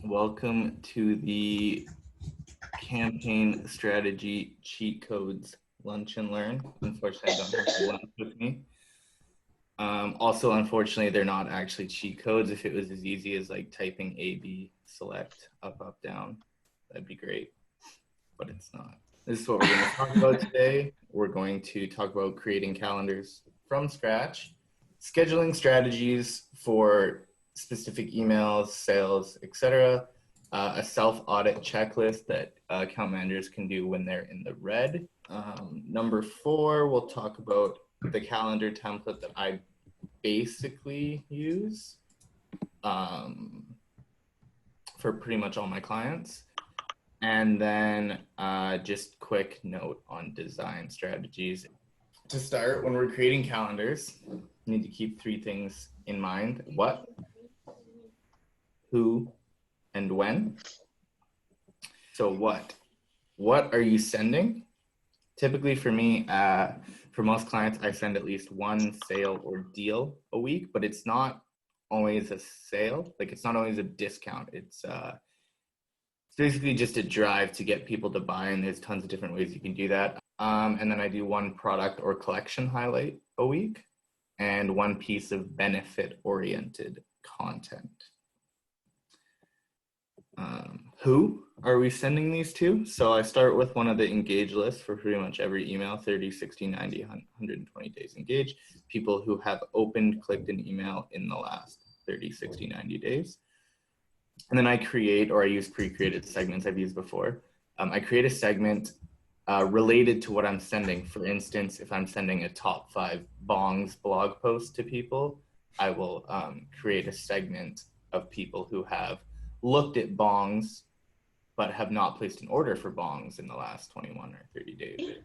Welcome to the campaign strategy cheat codes lunch and learn. Unfortunately, I don't have the lunch with me. Also, unfortunately, they're not actually cheat codes. If it was as easy as like typing A, B, select, up, up, down, that'd be great, but it's not. This is what we're going to talk about today. We're going to talk about creating calendars from scratch, scheduling strategies for specific emails, sales, etc., a self-audit checklist that account managers can do when they're in the red. Number 4, we'll talk about the calendar template that I basically use for pretty much all my clients. And then just quick note on design strategies. To start, when we're creating calendars, you need to keep 3 things in mind: what, who, and when. So what are you sending? Typically for me, for most clients, I send at least 1 sale or deal a week, but it's not always a sale. Like, it's not always a discount. It's basically just a drive to get people to buy, and there's tons of different ways you can do that. And then I do 1 product or collection highlight a week and 1 piece of benefit-oriented content. Who are we sending these to? So I start with one of the engage lists for pretty much every email: 30, 60, 90, 120 days engaged. People who have opened, clicked an email in the last 30, 60, 90 days. And then I create, or I use pre-created segments I've used before. I create a segment related to what I'm sending. For instance, if I'm sending a top 5 bongs blog post to people, I will create a segment of people who have looked at bongs but have not placed an order for bongs in the last 21 or 30 days or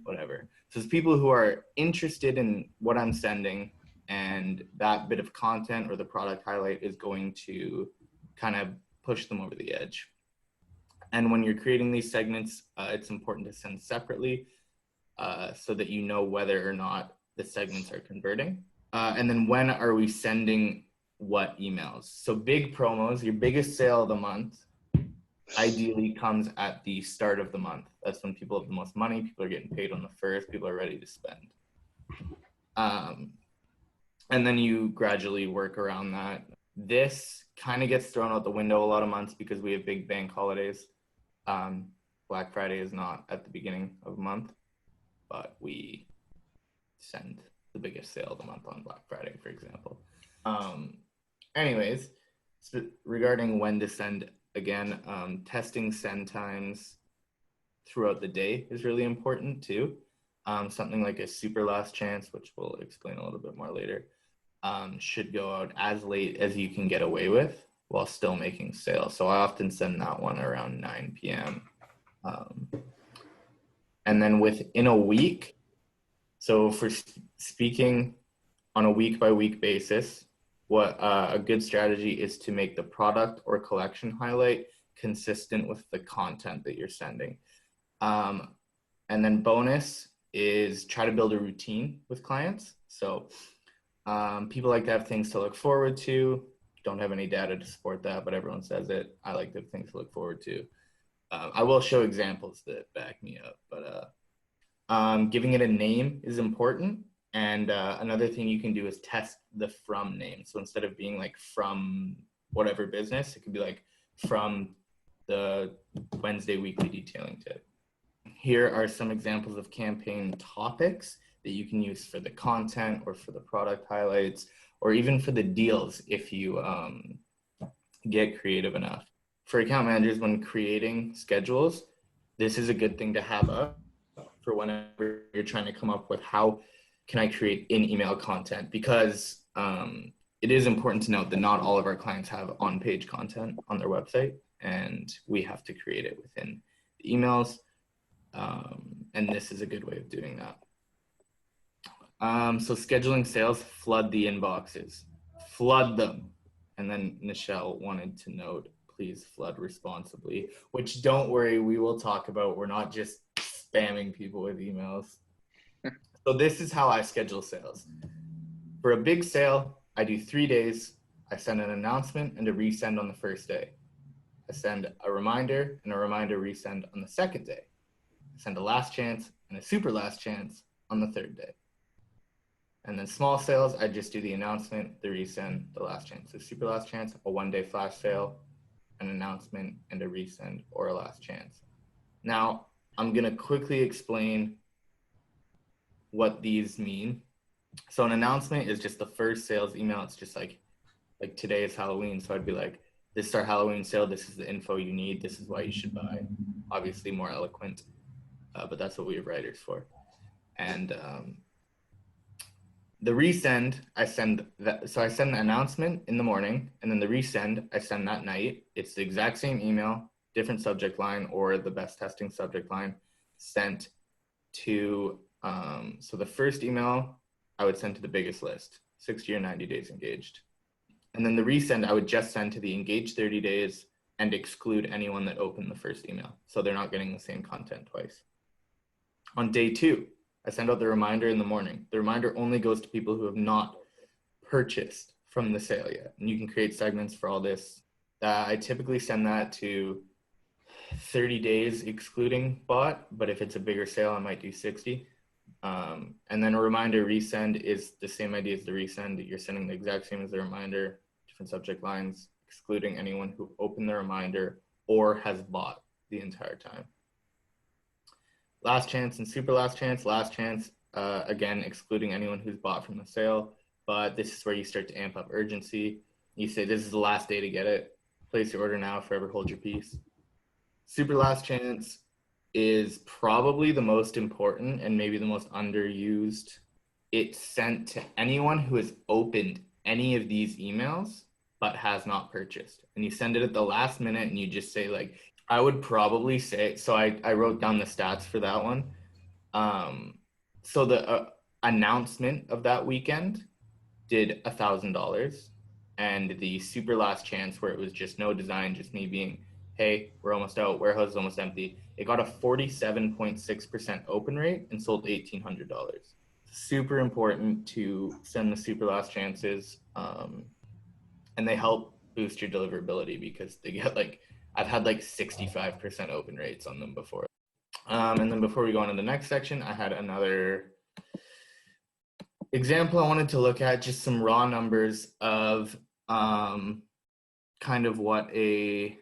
whatever. So it's people who are interested in what I'm sending, and that bit of content or the product highlight is going to kind of push them over the edge. And when you're creating these segments, it's important to send separately so that you know whether or not the segments are converting. And then when are we sending what emails? So big promos, your biggest sale of the month, ideally comes at the start of the month. That's when people have the most money. People are getting paid on the 1st. People are ready to spend. And then you gradually work around that. This kind of gets thrown out the window a lot of months because we have big bank holidays. Black Friday is not at the beginning of a month, but we send the biggest sale of the month on Black Friday, for example. Anyways, regarding when to send, again, testing send times throughout the day is really important too. Something like a super last chance, which we'll explain a little bit more later, should go out as late as you can get away with while still making sales. So I often send that one around 9 p.m. And then within a week, so for speaking on a week-by-week basis, what a good strategy is to make the product or collection highlight consistent with the content that you're sending. And then bonus is try to build a routine with clients. So people like to have things to look forward to. Don't have any data to support that, but everyone says it. I like to have things to look forward to. I will show examples that back me up, but giving it a name is important. And another thing you can do is test the from name. So instead of being like from whatever business, it could be like from the Wednesday weekly detailing tip. Here are some examples of campaign topics that you can use for the content or for the product highlights, or even for the deals if you get creative enough. For account managers, when creating schedules, this is a good thing to have up for whenever you're trying to come up with how can I create in-email content, because it is important to note that not all of our clients have on-page content on their website, and we have to create it within the emails. And this is a good way of doing that. So scheduling sales, flood the inboxes, flood them. And then Nichelle wanted to note, please flood responsibly, which don't worry, we will talk about. We're not just spamming people with emails. So this is how I schedule sales. For a big sale, I do 3 days. I send an announcement and a resend on the first day. I send a reminder and a reminder resend on the second day. I send a last chance and a super last chance on the third day. And then small sales, I just do the announcement, the resend, the last chance. So super last chance, a 1-day flash sale, an announcement, and a resend or a last chance. Now, I'm going to quickly explain what these mean. So an announcement is just the first sales email. It's just like today is Halloween. So I'd be like, this is our Halloween sale. This is the info you need. This is why you should buy. Obviously more eloquent, but that's what we have writers for. And the resend, I send that. So I send the announcement in the morning, and then the resend, I send that night. It's the exact same email, different subject line, or the best testing subject line sent to, so the first email I would send to the biggest list, 60 or 90 days engaged. And then the resend, I would just send to the engaged 30 days and exclude anyone that opened the first email. So they're not getting the same content twice. On day 2, I send out the reminder in the morning. The reminder only goes to people who have not purchased from the sale yet. And you can create segments for all this. I typically send that to 30 days excluding bot, but if it's a bigger sale, I might do 60. And then a reminder resend is the same idea as the resend. You're sending the exact same as the reminder, different subject lines, excluding anyone who opened the reminder or has bought the entire time. Last chance and super last chance, again, excluding anyone who's bought from the sale, but this is where you start to amp up urgency. You say, this is the last day to get it. Place your order now, forever hold your peace. Super last chance is probably the most important and maybe the most underused. It's sent to anyone who has opened any of these emails but has not purchased. And you send it at the last minute and you just say like, I would probably say, so I wrote down the stats for that one. So the announcement of that weekend did $1,000, and the super last chance, where it was just no design, just me being, hey, we're almost out, warehouse is almost empty, it got a 47.6% open rate and sold $1,800. Super important to send the super last chances, and they help boost your deliverability because they get like, I've had like 65% open rates on them before. And then before we go on to the next section, I had another example I wanted to look at, just some raw numbers of kind of what a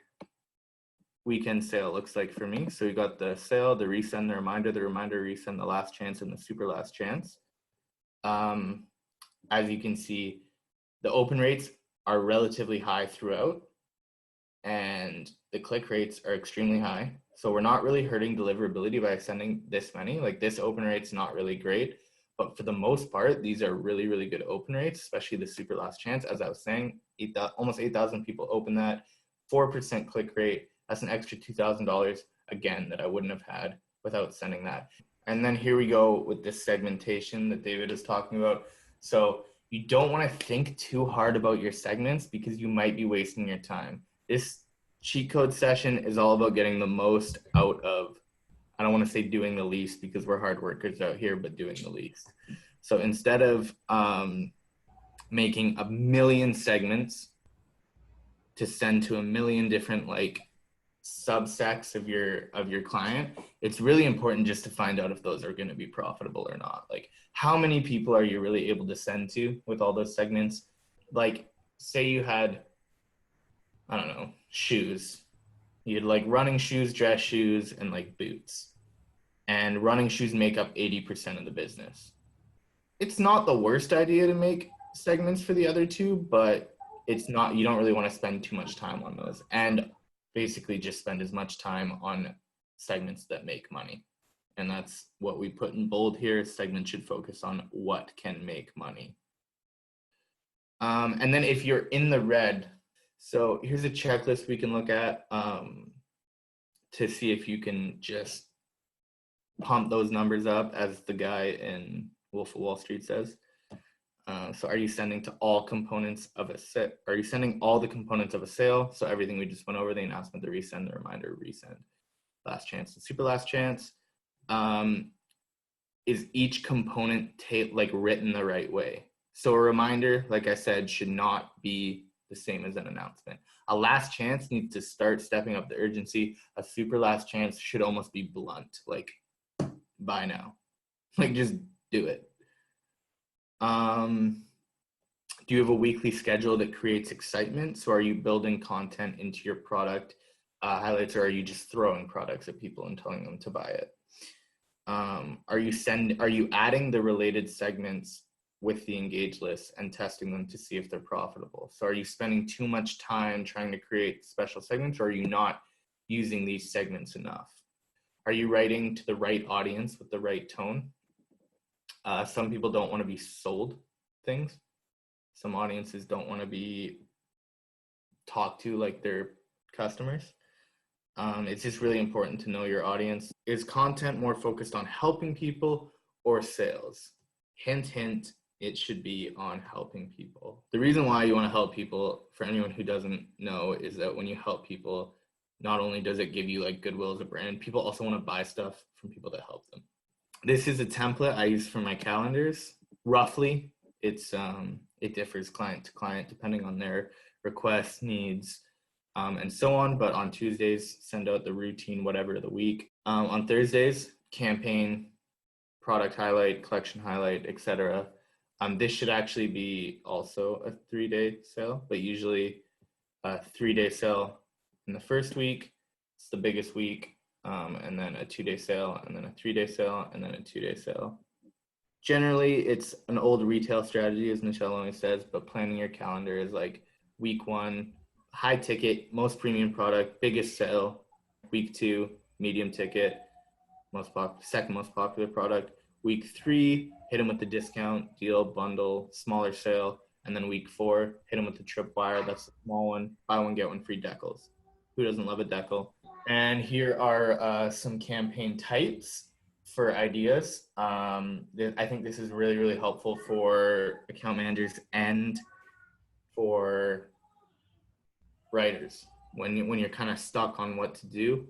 weekend sale looks like for me. So we got the sale, the resend, the reminder, resend, the last chance, and the super last chance. As you can see, the open rates are relatively high throughout, and the click rates are extremely high. So we're not really hurting deliverability by sending this many. Like, this open rate's not really great, but for the most part, these are really, really good open rates, especially the super last chance. As I was saying, almost 8,000 people open that, 4% click rate. That's an extra $2,000, again, that I wouldn't have had without sending that. And then here we go with this segmentation that David is talking about. So you don't want to think too hard about your segments because you might be wasting your time. This cheat code session is all about getting the most out of, I don't want to say doing the least because we're hard workers out here, but doing the least. So instead of making a million segments to send to a million different like subsets of your client, it's really important just to find out if those are going to be profitable or not. Like, how many people are you really able to send to with all those segments? Like, say you had, I don't know, shoes. You had like running shoes, dress shoes, and like boots. And running shoes make up 80% of the business. It's not the worst idea to make segments for the other two, but it's not, you don't really want to spend too much time on those. And basically just spend as much time on segments that make money. And that's what we put in bold here. Segments should focus on what can make money. And then if you're in the red, so here's a checklist we can look at to see if you can just pump those numbers up, as the guy in Wolf of Wall Street says. So are you sending to all components of a set? Are you sending all the components of a sale? So everything we just went over, the announcement, the resend, the reminder, resend, last chance, and super last chance. Is each component like written the right way? So a reminder, like I said, should not be the same as an announcement. A last chance needs to start stepping up the urgency. A super last chance should almost be blunt, like, buy now. Like, just do it. Do you have a weekly schedule that creates excitement? So are you building content into your product highlights, or are you just throwing products at people and telling them to buy it? Are you adding the related segments with the engage list and testing them to see if they're profitable? So are you spending too much time trying to create special segments, or are you not using these segments enough? Are you writing to the right audience with the right tone? Some people don't want to be sold things. Some audiences don't want to be talked to like their customers. It's just really important to know your audience. Is content more focused on helping people or sales? Hint, hint, it should be on helping people. The reason why you want to help people, for anyone who doesn't know, is that when you help people, not only does it give you like goodwill as a brand, people also want to buy stuff from people that help them. This is a template I use for my calendars. Roughly, it differs client to client depending on their requests, needs, and so on. But on Tuesdays, send out the routine, whatever of the week. On Thursdays, campaign, product highlight, collection highlight, etc. This should actually be also a 3-day sale, but usually a 3-day sale in the first week. It's the biggest week, and then a 2-day sale, and then a 3-day sale, and then a 2-day sale. Generally, it's an old retail strategy, as Michelle always says, but planning your calendar is like week 1, high ticket, most premium product, biggest sale. Week 2, medium ticket, second most popular product. Week 3, hit them with the discount, deal, bundle, smaller sale. And then week 4, hit them with the tripwire. That's the small one. Buy one, get one free decals. Who doesn't love a decal? And here are some campaign types for ideas. I think this is really, really helpful for account managers and for writers when you're kind of stuck on what to do.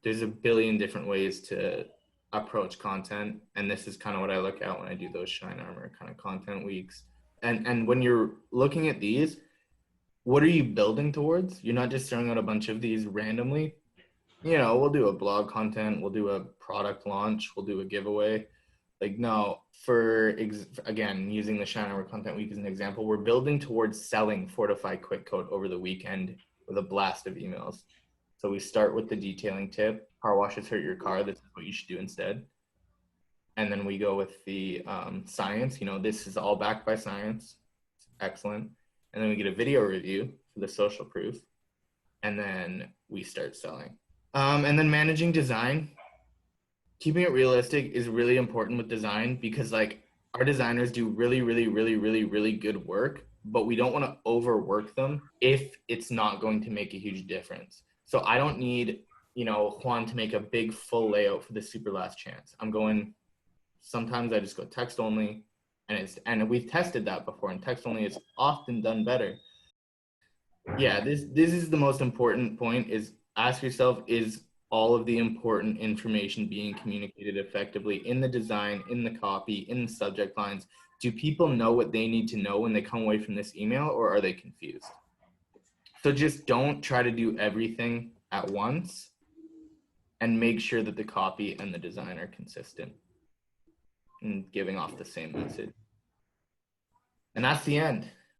There's a billion different ways to approach content, and this is kind of what I look at when I do those Shine Armor kind of content weeks. And when you're looking at these, what are you building towards? You're not just throwing out a bunch of these randomly. We'll do a blog content, we'll do a product launch, we'll do a giveaway. Like, no, again, using the Shine Armor Content Week as an example, we're building towards selling Fortify Quick Coat over the weekend with a blast of emails. So we start with the detailing tip. Car washes hurt your car. This is what you should do instead. And then we go with the science. This is all backed by science. Excellent. And then we get a video review for the social proof. And then we start selling. And then managing design. Keeping it realistic is really important with design, because like our designers do really, really, really, really, really good work, but we don't want to overwork them if it's not going to make a huge difference. So I don't need, Juan to make a big full layout for the super last chance. Sometimes I just go text only, and we've tested that before, and text only is often done better. Yeah, this is the most important point, is ask yourself, is all of the important information being communicated effectively in the design, in the copy, in the subject lines? Do people know what they need to know when they come away from this email, or are they confused? So just don't try to do everything at once, and make sure that the copy and the design are consistent and giving off the same message. And that's the end.